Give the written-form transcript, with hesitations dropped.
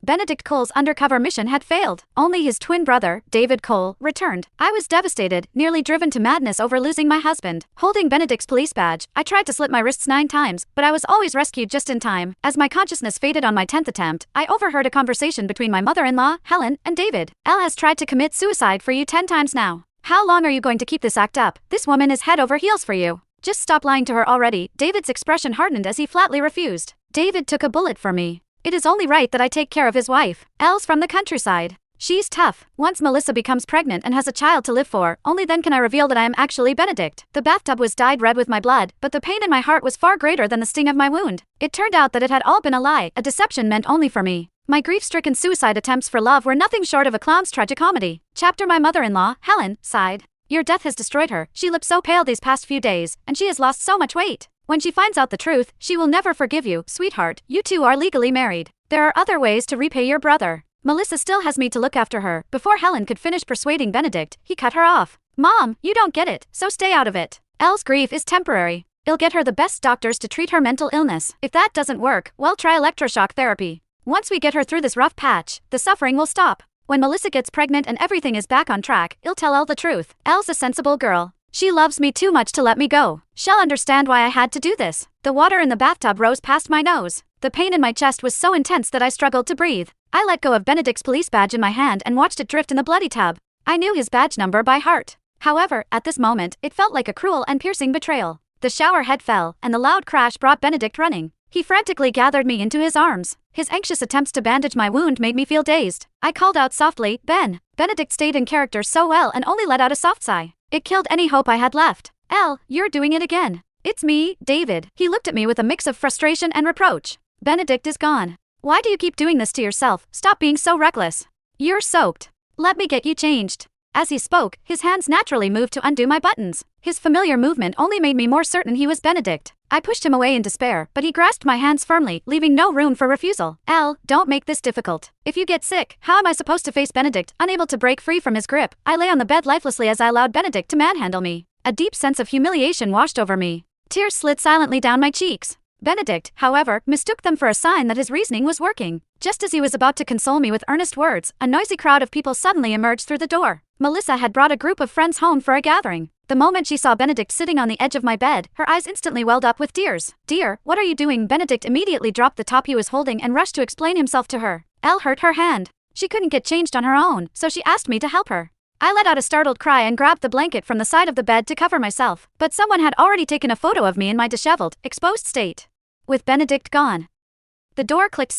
Benedict Cole's undercover mission had failed. Only his twin brother, David Cole, returned. I was devastated, nearly driven to madness over losing my husband. Holding Benedict's police badge, I tried to slit my wrists 9 times, but I was always rescued just in time. As my consciousness faded on my 10th attempt, I overheard a conversation between my mother-in-law, Helen, and David. Elle has tried to commit suicide for you 10 times now. How long are you going to keep this act up? This woman is head over heels for you. Just stop lying to her already. David's expression hardened as he flatly refused. David took a bullet for me. It is only right that I take care of his wife. Elle's from the countryside. She's tough. Once Melissa becomes pregnant and has a child to live for, only then can I reveal that I am actually Benedict. The bathtub was dyed red with my blood, but the pain in my heart was far greater than the sting of my wound. It turned out that it had all been a lie, a deception meant only for me. My grief-stricken suicide attempts for love were nothing short of a clown's tragicomedy. Chapter My mother-in-law, Helen, sighed. Your death has destroyed her. She looked so pale these past few days, and she has lost so much weight. When she finds out the truth, she will never forgive you, sweetheart. You two are legally married. There are other ways to repay your brother. Melissa still has me to look after her. Before Helen could finish persuading Benedict, he cut her off. Mom, you don't get it, so stay out of it. Elle's grief is temporary. I'll get her the best doctors to treat her mental illness. If that doesn't work, well, try electroshock therapy. Once we get her through this rough patch, the suffering will stop. When Melissa gets pregnant and everything is back on track, I'll tell Elle the truth. Elle's a sensible girl. She loves me too much to let me go. She'll understand why I had to do this. The water in the bathtub rose past my nose. The pain in my chest was so intense that I struggled to breathe. I let go of Benedict's police badge in my hand and watched it drift in the bloody tub. I knew his badge number by heart. However, at this moment, it felt like a cruel and piercing betrayal. The shower head fell, and the loud crash brought Benedict running. He frantically gathered me into his arms. His anxious attempts to bandage my wound made me feel dazed. I called out softly, Ben. Benedict stayed in character so well and only let out a soft sigh. It killed any hope I had left. Elle, you're doing it again. It's me, David. He looked at me with a mix of frustration and reproach. Benedict is gone. Why do you keep doing this to yourself? Stop being so reckless. You're soaked. Let me get you changed. As he spoke, his hands naturally moved to undo my buttons. His familiar movement only made me more certain he was Benedict. I pushed him away in despair, but he grasped my hands firmly, leaving no room for refusal. Elle, don't make this difficult. If you get sick, how am I supposed to face Benedict, unable to break free from his grip? I lay on the bed lifelessly as I allowed Benedict to manhandle me. A deep sense of humiliation washed over me. Tears slid silently down my cheeks. Benedict, however, mistook them for a sign that his reasoning was working. Just as he was about to console me with earnest words, a noisy crowd of people suddenly emerged through the door. Melissa had brought a group of friends home for a gathering. The moment she saw Benedict sitting on the edge of my bed, her eyes instantly welled up with tears. Dear, what are you doing? Benedict immediately dropped the top he was holding and rushed to explain himself to her. Elle hurt her hand. She couldn't get changed on her own, so she asked me to help her. I let out a startled cry and grabbed the blanket from the side of the bed to cover myself, but someone had already taken a photo of me in my disheveled, exposed state. With Benedict gone. The door clicked